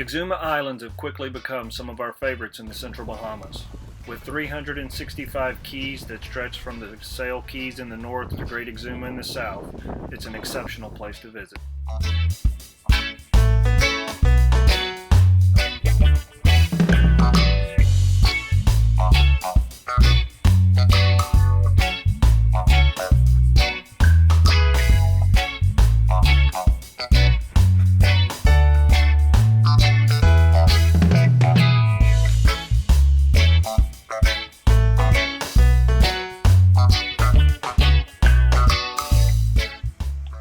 Exuma Islands have quickly become some of our favorites in the Central Bahamas. With 365 keys that stretch from the Sail Keys in the north to Great Exuma in the south, it's an exceptional place to visit.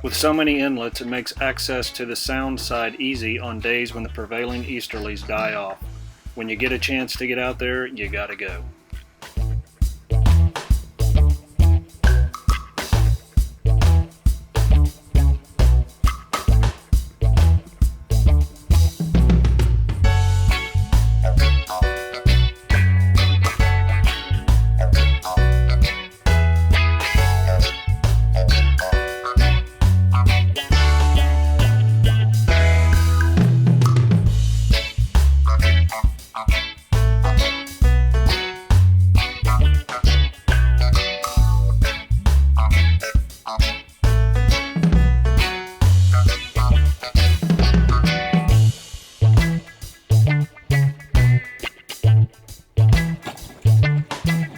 With so many inlets, it makes access to the sound side easy on days when the prevailing easterlies die off. When you get a chance to get out there, you gotta go.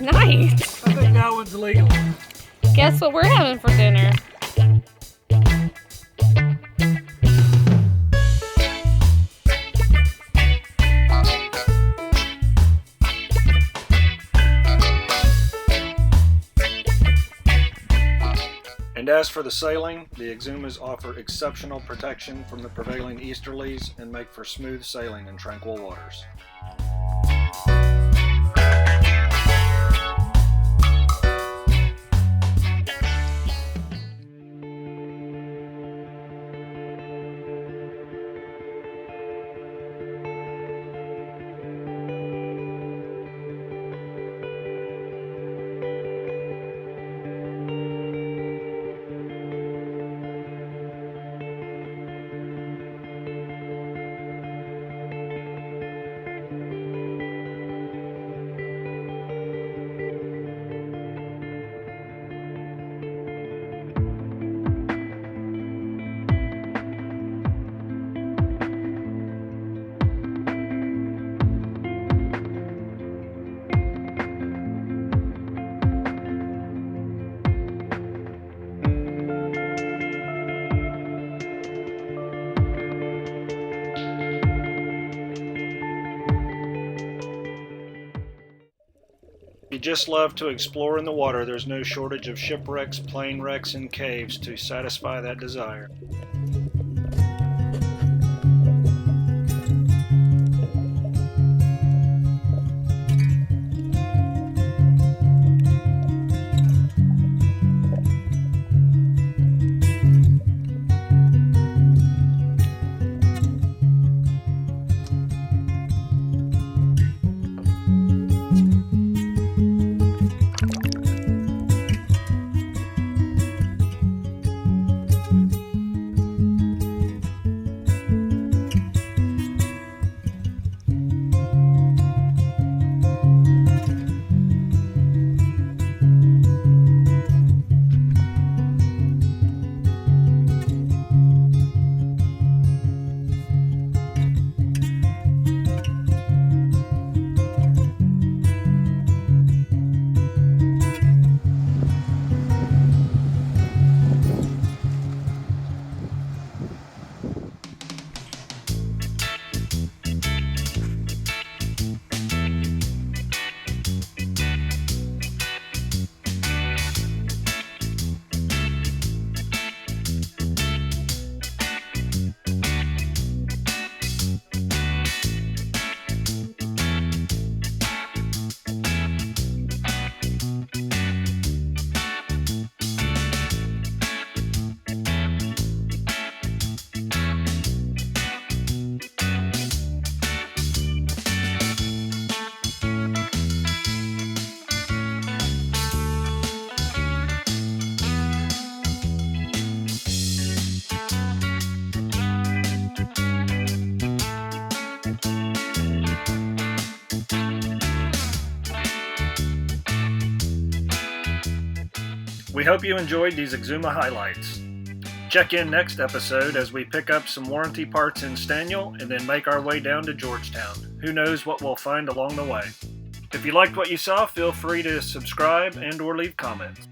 Nice. I think that one's legal. Guess what we're having for dinner? And as for the sailing, the Exumas offer exceptional protection from the prevailing easterlies and make for smooth sailing in tranquil waters. If you just love to explore in the water, there's no shortage of shipwrecks, plane wrecks, and caves to satisfy that desire. We hope you enjoyed these Exuma highlights. Check in next episode as we pick up some warranty parts in Staniel and then make our way down to Georgetown. Who knows what we'll find along the way. If you liked what you saw, feel free to subscribe and or leave comments.